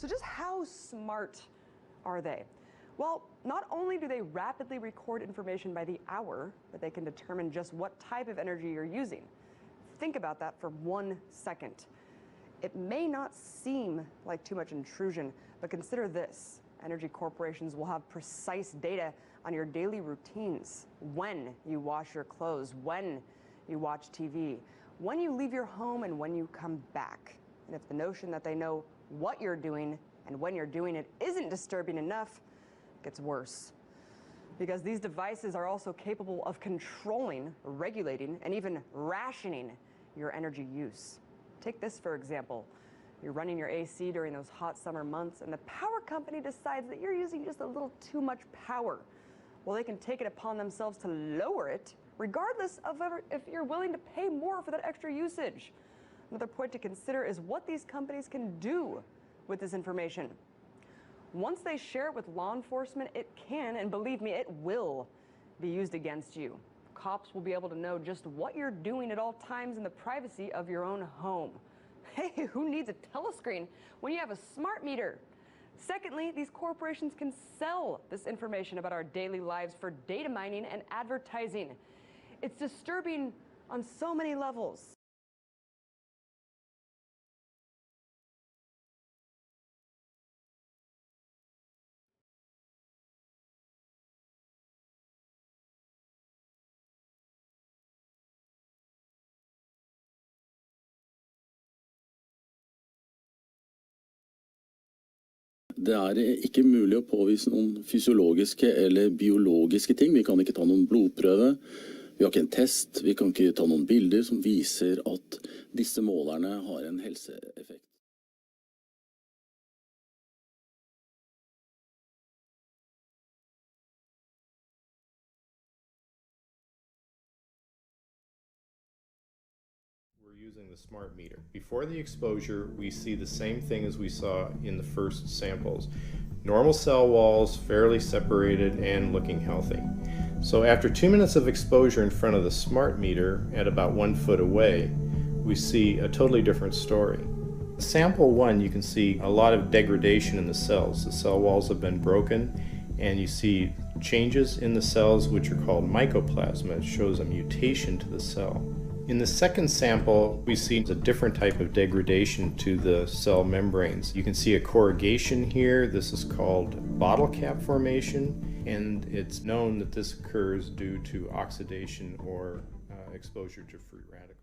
So just how smart are they? Well, not only do they rapidly record information by the hour, but they can determine just what type of energy you're using. Think about that for 1 second. It may not seem like too much intrusion, but consider this. Energy corporations will have precise data on your daily routines, when you wash your clothes, when you watch TV, when you leave your home, and when you come back. And if the notion that they know what you're doing and when you're doing it isn't disturbing enough, it gets worse. Because these devices are also capable of controlling, regulating, and even rationing your energy use. Take this for example. You're running your AC during those hot summer months, and the power company decides that you're using just a little too much power. Well, they can take it upon themselves to lower it, regardless of if you're willing to pay more for that extra usage. Another point to consider is what these companies can do with this information. Once they share it with law enforcement, it can, and believe me, it will be used against you. Cops will be able to know just what you're doing at all times in the privacy of your own home. Hey, who needs a telescreen when you have a smart meter? Secondly, these corporations can sell this information about our daily lives for data mining and advertising. It's disturbing on so many levels. Det ikke mulig å påvise noen fysiologiske eller biologiske ting. Vi kan ikke ta noen blodprøve, vi har ikke en test, vi kan ikke ta noen bilder som viser at disse målerne har en helseeffekt. We're using the smart meter. Before the exposure, we see the same thing as we saw in the first samples. Normal cell walls, fairly separated and looking healthy. So after 2 minutes of exposure in front of the smart meter at about 1 foot away, we see a totally different story. Sample 1, you can see a lot of degradation in the cells. The cell walls have been broken, and you see changes in the cells which are called mycoplasma. It shows a mutation to the cell. In the second sample, we see a different type of degradation to the cell membranes. You can see a corrugation here. This is called bottle cap formation, and it's known that this occurs due to oxidation or exposure to free radicals.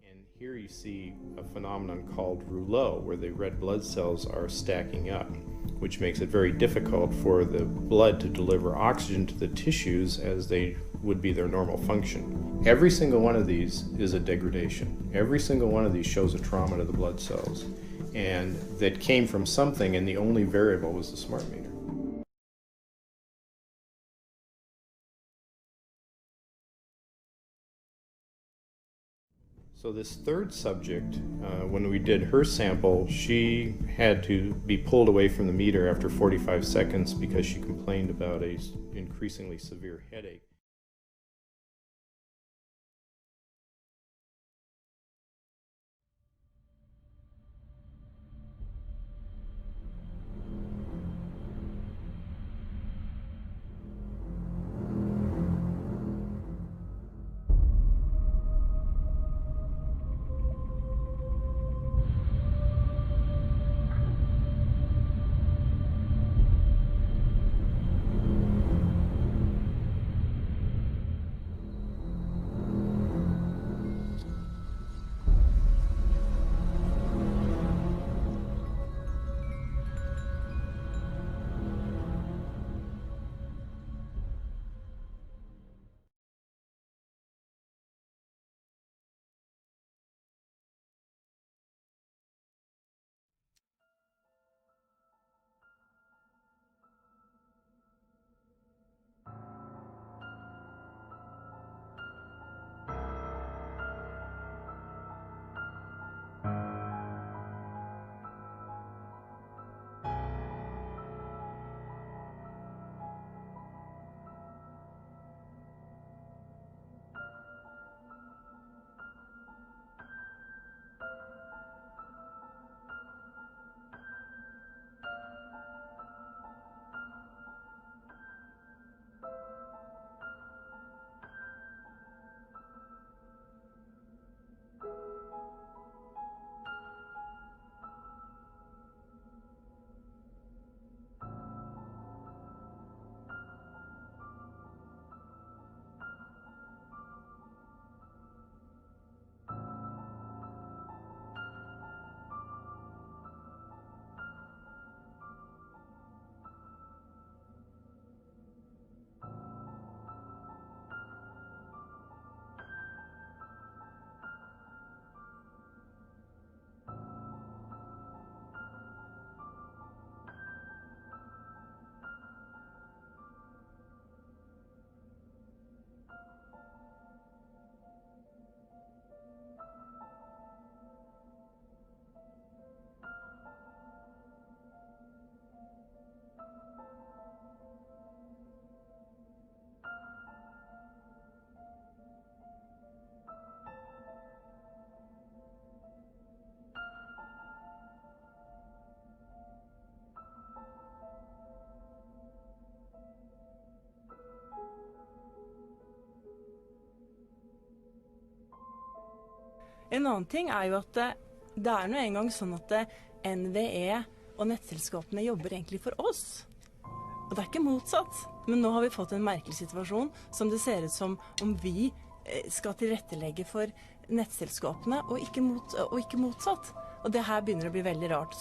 And here you see a phenomenon called rouleau, where the red blood cells are stacking up, which makes it very difficult for the blood to deliver oxygen to the tissues as they would be their normal function. Every single one of these is a degradation. Every single one of these shows a trauma to the blood cells, and that came from something, and the only variable was the smart meter. So this third subject, when we did her sample, she had to be pulled away from the meter after 45 seconds because she complained about an increasingly severe headache. En annen ting er jo at det er nå en gang sånn at NVE og nettselskapene jobber egentlig for oss. Og det er ikke motsatt. Men nå har vi fått en merkelig situasjon som det ser ut som om vi skal tilrettelegge for nettselskapene og ikke motsatt. Og det her begynner å bli veldig rart.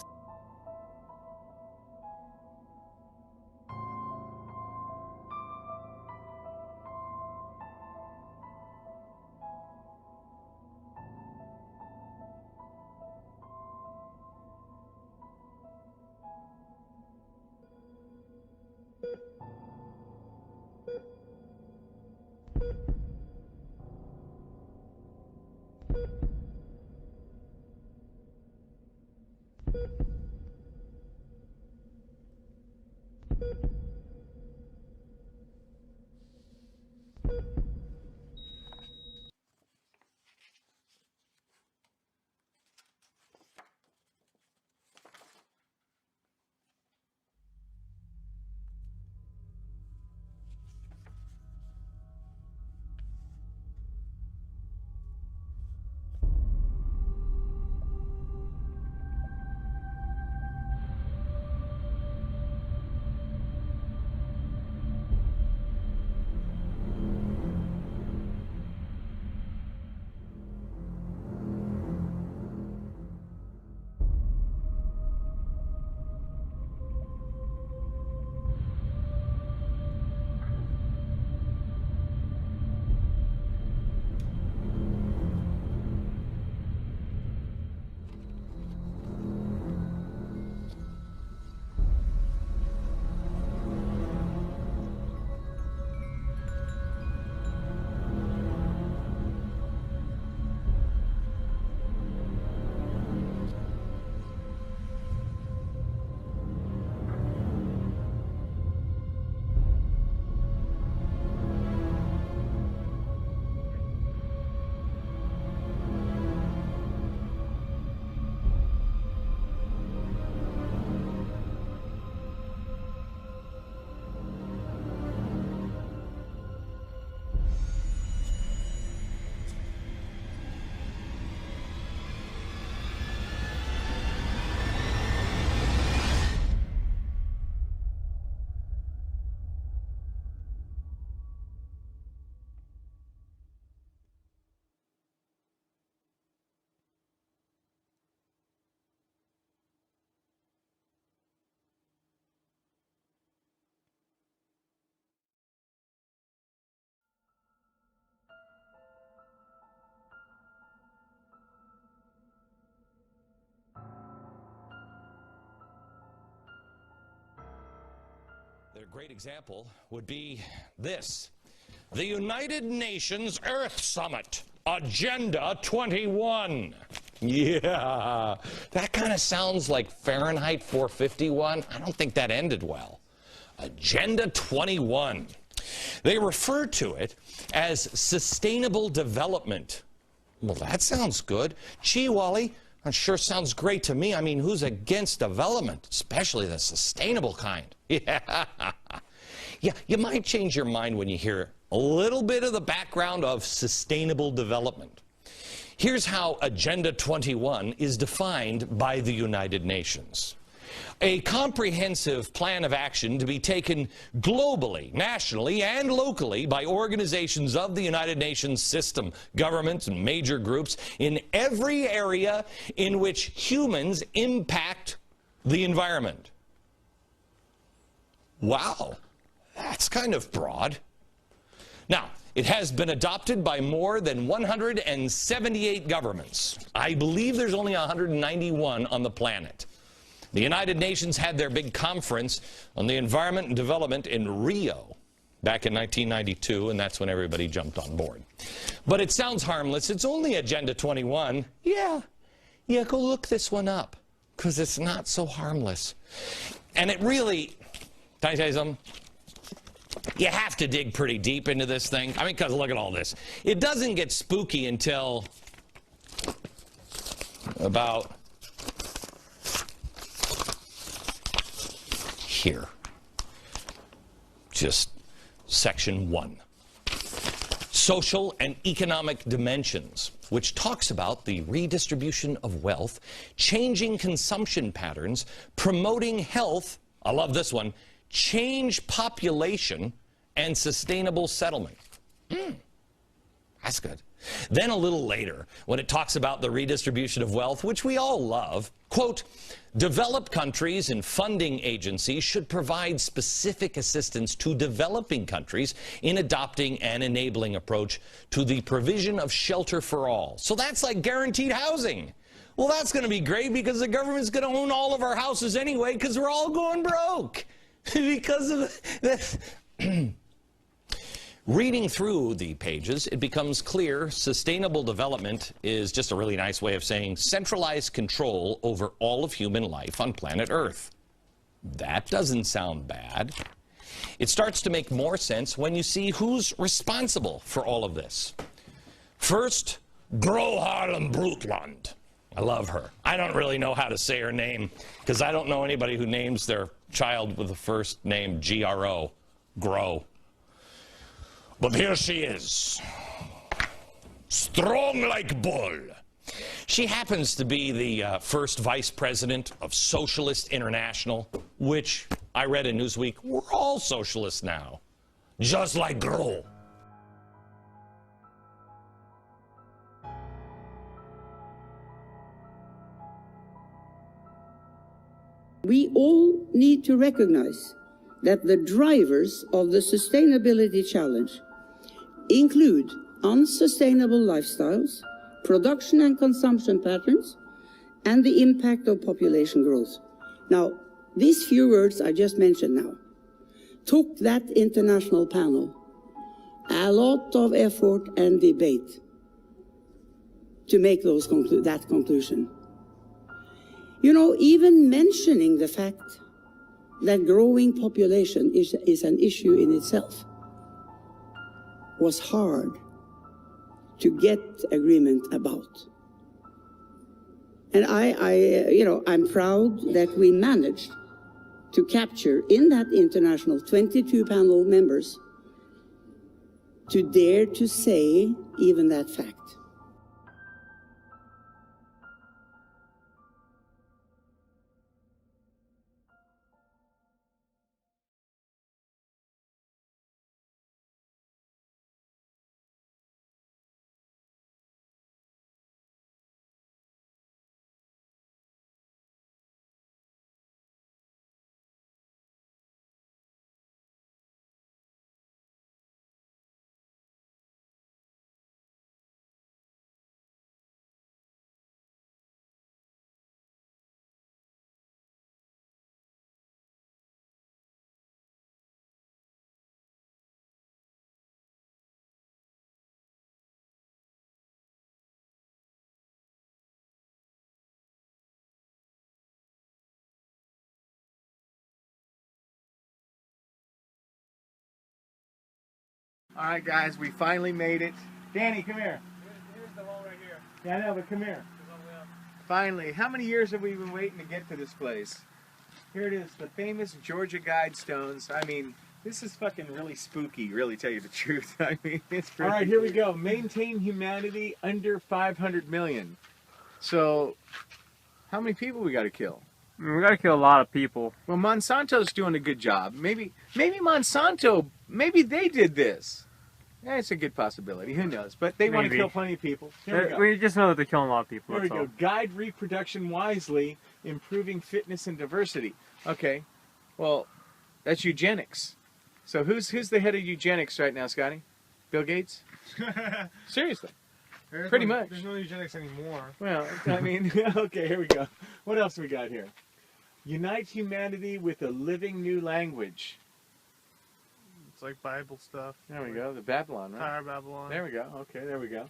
A great example would be this. The United Nations Earth Summit, Agenda 21. Yeah, that kind of sounds like Fahrenheit 451. I don't think that ended well. Agenda 21. They refer to it as sustainable development. Well, that sounds good. Gee, Wally, that sure sounds great to me. I mean, who's against development, especially the sustainable kind? Yeah. Yeah, you might change your mind when you hear a little bit of the background of sustainable development. Here's how Agenda 21 is defined by the United Nations. A comprehensive plan of action to be taken globally, nationally, and locally by organizations of the United Nations system, governments, and major groups in every area in which humans impact the environment. Wow, that's kind of broad. Now, it has been adopted by more than 178 governments. I believe there's only 191 on the planet. The United Nations had their big conference on the environment and development in Rio back in 1992, and that's when everybody jumped on board. But it sounds harmless. It's only Agenda 21. Yeah, go look this one up, because it's not so harmless. And it really, can I tell you something? You have to dig pretty deep into this thing. I mean, because look at all this. It doesn't get spooky until about here. Just section 1. Social and Economic Dimensions, which talks about the redistribution of wealth, changing consumption patterns, promoting health, I love this one, change population, and sustainable settlement. That's good. Then a little later, when it talks about the redistribution of wealth, which we all love, quote, developed countries and funding agencies should provide specific assistance to developing countries in adopting an enabling approach to the provision of shelter for all. So that's like guaranteed housing. Well, that's going to be great because the government's going to own all of our houses anyway because we're all going broke because of this. Reading through the pages, it becomes clear sustainable development is just a really nice way of saying centralized control over all of human life on planet Earth. That doesn't sound bad. It starts to make more sense when you see who's responsible for all of this. First, Gro Harlem Brundtland. I love her. I don't really know how to say her name because I don't know anybody who names their child with the first name G-R-O, Gro. But here she is, strong like bull. She happens to be the first vice president of Socialist International, which I read in Newsweek, we're all socialists now, just like Gro. We all need to recognize that the drivers of the sustainability challenge include unsustainable lifestyles, production and consumption patterns, and the impact of population growth. Now, these few words I just mentioned now took that international panel a lot of effort and debate to make that conclusion. You know, even mentioning the fact that growing population is an issue in itself was hard to get agreement about. And I'm proud that we managed to capture in that international 22 panel members to dare to say even that fact. All right, guys, we finally made it. Danny, come here. Here's the hole right here. Yeah, I know, but come here. Finally, how many years have we been waiting to get to this place? Here it is, the famous Georgia Guidestones. I mean, this is fucking really spooky, really, tell you the truth. I mean, it's pretty. All right, here we go. Maintain humanity under 500 million. So, how many people we got to kill? We got to kill a lot of people. Well, Monsanto's doing a good job. Maybe Monsanto, maybe they did this. Yeah, it's a good possibility. Who knows? But they want to kill plenty of people. Here we go. We just know that they're killing a lot of people. Here we go. Guide reproduction wisely, improving fitness and diversity. Okay. Well, that's eugenics. So who's the head of eugenics right now, Scotty? Bill Gates? Seriously. Pretty much. There's no eugenics anymore. Well, I mean, okay, here we go. What else we got here? Unite humanity with a living new language. It's like Bible stuff. There we go. The Babylon, right? Tower Babylon. There we go. Okay, there we go.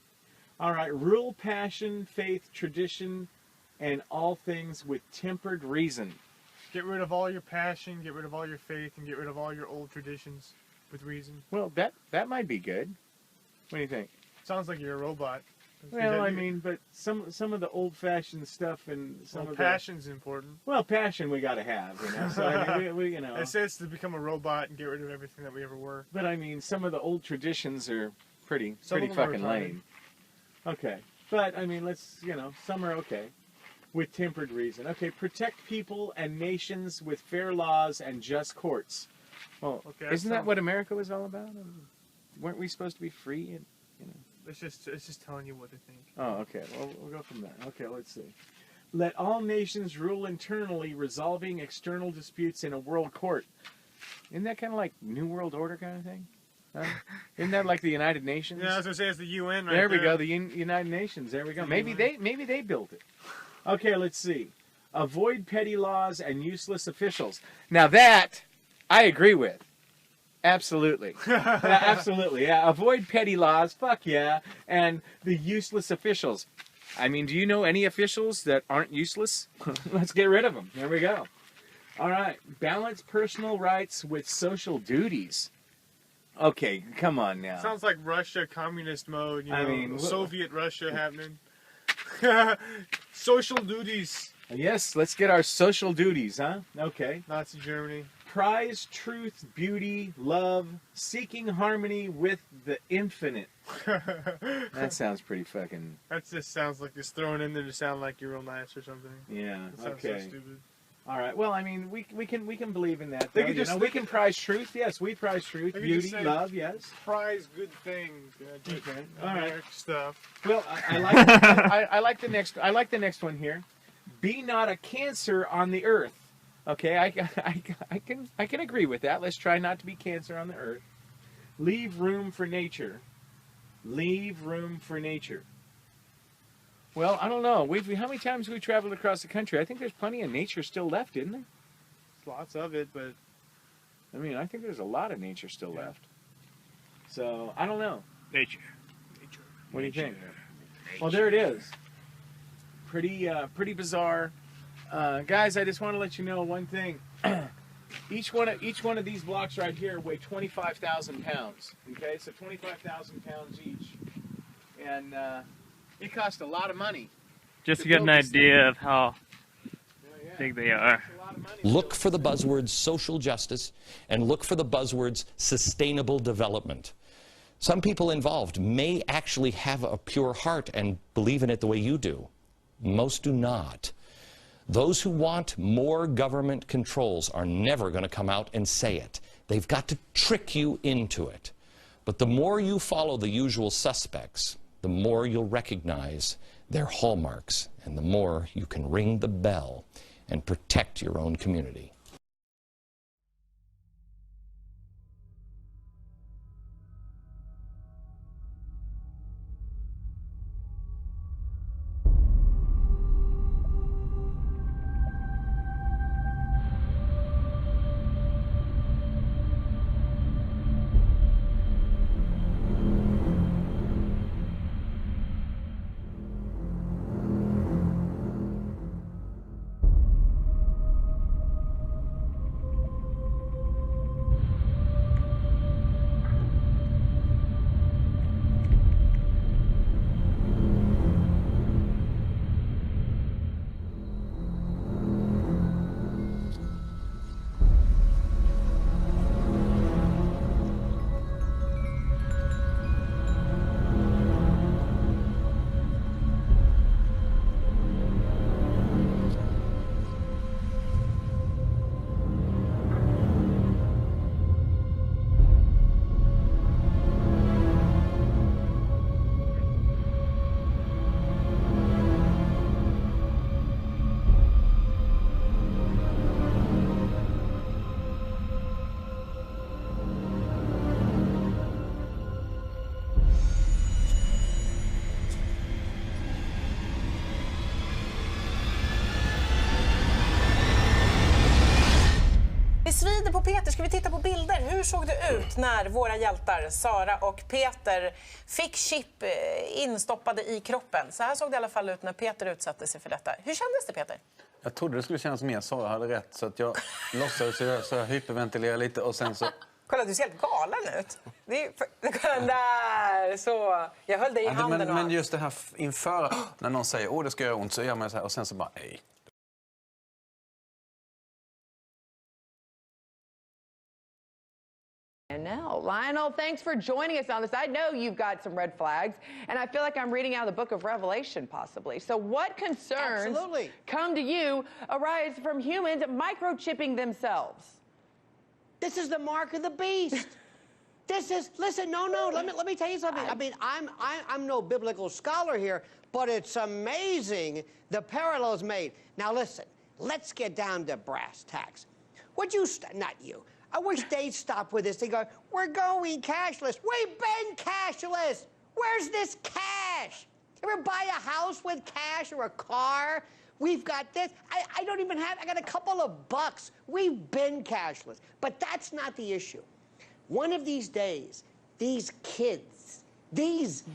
All right. Rule passion, faith, tradition, and all things with tempered reason. Get rid of all your passion, get rid of all your faith, and get rid of all your old traditions with reason. Well, that might be good. What do you think? Sounds like you're a robot. Well, I mean, but some of the old-fashioned stuff and some of passion's important. Well, passion we got to have, you know. So I mean, we you know. It says to become a robot and get rid of everything that we ever were. But I mean, some of the old traditions are pretty Some of them are fucking retarded. lame. Okay. But, I mean, let's, some are okay. With tempered reason. Okay, protect people and nations with fair laws and just courts. Well, Okay, isn't that what America was all about? Weren't we supposed to be free? And, It's just telling you what to think. Oh, okay. Well, we'll go from there. Okay, let's see. Let all nations rule internally, resolving external disputes in a world court. Isn't that kind of like New World Order kind of thing? Huh? Isn't that like the United Nations? Yeah, I was gonna say it's the UN right there. there. We go. The United Nations. There we go. Maybe they built it. Okay, let's see. Avoid petty laws and useless officials. Now that I agree with. Absolutely. Yeah, absolutely. Yeah. Avoid petty laws. Fuck yeah. And the useless officials. I mean, do you know any officials that aren't useless? Let's get rid of them. There we go. All right. Balance personal rights with social duties. Okay, come on now. Sounds like Russia communist mode. I mean, Soviet Russia happening. Social duties. Yes, let's get our social duties, huh? Okay. Nazi Germany. Prize truth, beauty, love, seeking harmony with the infinite. That sounds pretty fucking... That just sounds like it's thrown in there to sound like you're real nice or something. Yeah, It sounds okay. so stupid. All right. Well, I mean, we can believe in that. They Though, could just- we can prize truth. Yes, we prize truth, They could beauty, just say, love. Yes. Prize good things. Okay. All right. Stuff. Well, I like I like the next. I like the next one here. Be not a cancer on the earth. Okay, I can agree with that. Let's try not to be cancer on the earth. Leave room for nature. Leave room for nature. Well, I don't know. How many times have we traveled across the country? I think there's plenty of nature still left, isn't there? Lots of it, but I mean, I think there's a lot of nature still left. So, I don't know. nature. What do you think? Well, there it is. Pretty bizarre. Guys, I just want to let you know one thing. Each one of these blocks right here weigh 25,000 pounds. Okay, so 25,000 pounds each, and it cost a lot of money. Just to get an idea of how big they are. Look for the buzzwords social justice and look for the buzzwords sustainable development. Some people involved may actually have a pure heart and believe in it the way you do. Most do not. Those who want more government controls are never going to come out and say it. They've got to trick you into it. But the more you follow the usual suspects, the more you'll recognize their hallmarks, and the more you can ring the bell and protect your own community. Vi svider på Peter. Ska vi titta på bilder? Hur såg det ut när våra hjältar, Sara och Peter, fick chip instoppade i kroppen? Så här såg det i alla fall ut när Peter utsatte sig för detta. Hur kändes det, Peter? Jag trodde det skulle kännas mer, Sara hade rätt, så att jag låtsades så jag hyperventilerade lite och sen så... Kolla, du ser helt galen ut. Kolla där, så. Jag höll dig i handen. Men just det här inför, när någon säger det ska göra ont, så gör man så här och sen så bara nej. And now, Lionel, thanks for joining us on this. I know you've got some red flags, and I feel like I'm reading out of the book of Revelation, possibly. So what concerns come to you arise from humans microchipping themselves? This is the mark of the beast. This is, listen, no, let me tell you something. I mean, I'm no biblical scholar here, but it's amazing the parallels made. Now listen, let's get down to brass tacks. Would you, not you, I wish they'd stop with this. They go, we're going cashless. We've been cashless. Where's this cash? Ever buy a house with cash or a car? We've got this. I don't even have, I got a couple of bucks. We've been cashless. But that's not the issue. One of these days, these kids,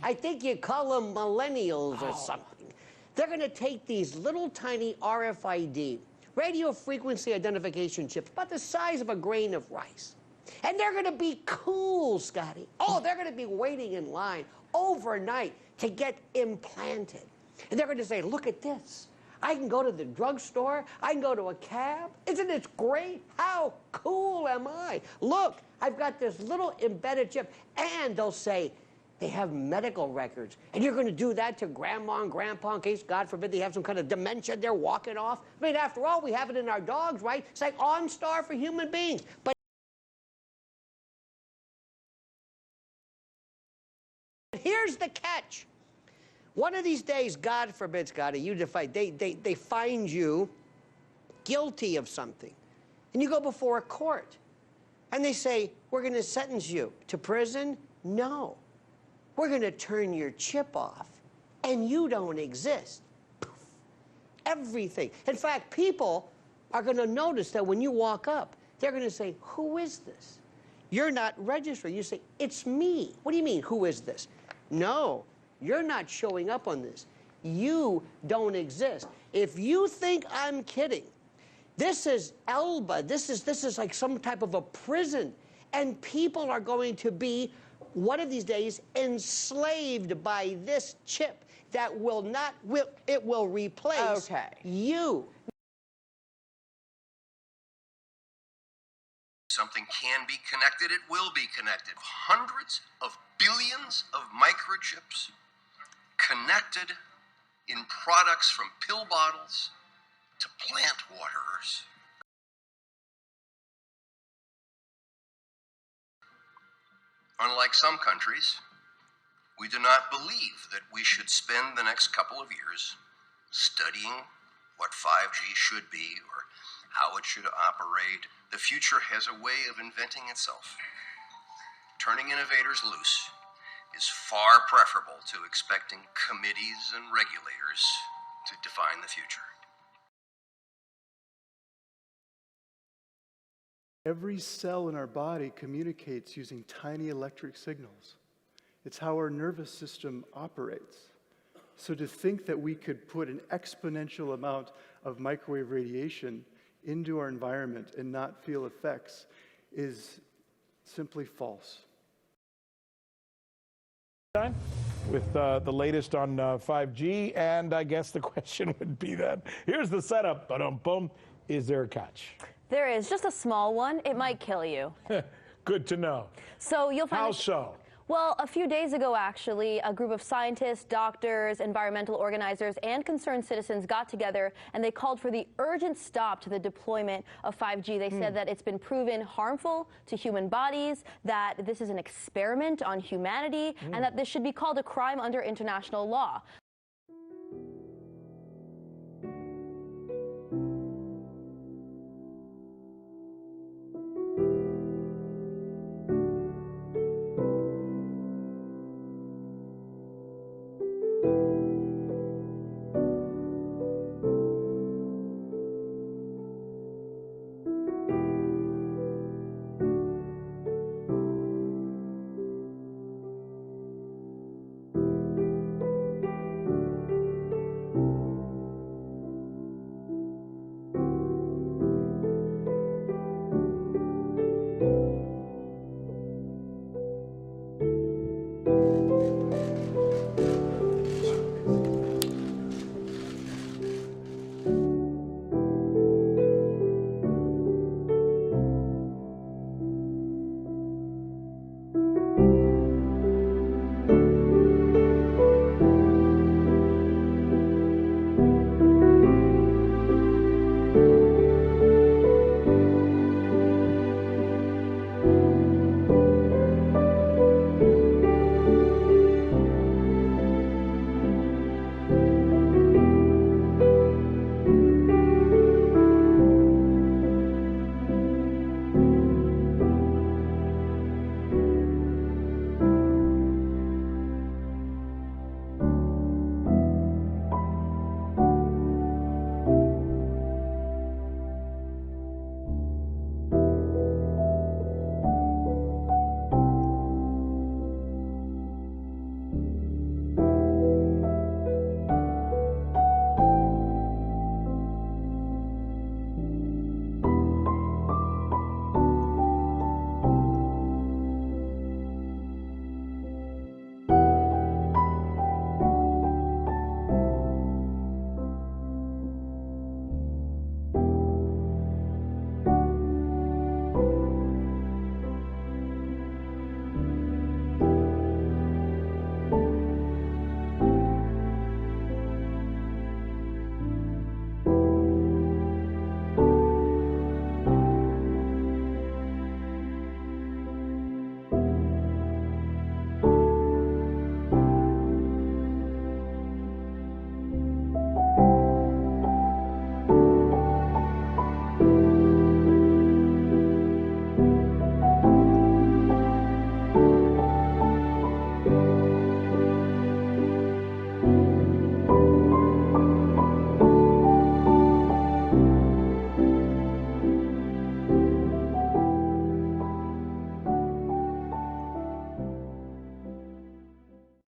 I think you call them millennials or something, they're going to take these little tiny RFID, radio frequency identification chips, about the size of a grain of rice. And they're going to be cool, Scotty. Oh, they're going to be waiting in line overnight to get implanted. And they're going to say, look at this. I can go to the drugstore. I can go to a cab. Isn't it great? How cool am I? Look, I've got this little embedded chip. And they'll say, they have medical records. And you're going to do that to grandma and grandpa in case, God forbid, they have some kind of dementia they're walking off. I mean, after all, we have it in our dogs, right? It's like OnStar for human beings. But here's the catch. One of these days, God forbid, Scotty, you defy, they find you guilty of something. And you go before a court. And they say, we're going to sentence you to prison? No. We're going to turn your chip off. And you don't exist. Poof. Everything. In fact, people are going to notice that when you walk up, they're going to say, who is this? You're not registered. You say, it's me. What do you mean, who is this? No. You're not showing up on this. You don't exist. If you think I'm kidding, this is Elba. This is like some type of a prison. And people are going to be, one of these days, enslaved by this chip that it will replace you. Something can be connected, it will be connected. Hundreds of billions of microchips connected in products from pill bottles to plant waterers. Unlike some countries, we do not believe that we should spend the next couple of years studying what 5G should be or how it should operate. The future has a way of inventing itself. Turning innovators loose is far preferable to expecting committees and regulators to define the future. Every cell in our body communicates using tiny electric signals. It's how our nervous system operates. So to think that we could put an exponential amount of microwave radiation into our environment and not feel effects is simply false. With the latest on 5G, and I guess the question would be that, here's the setup, ba-dum-bum, is there a catch? There is, just a small one. It might kill you. Good to know. So you'll find How so? Well, a few days ago, actually, a group of scientists, doctors, environmental organizers, and concerned citizens got together and they called for the urgent stop to the deployment of 5G. They said that it's been proven harmful to human bodies, that this is an experiment on humanity, and that this should be called a crime under international law.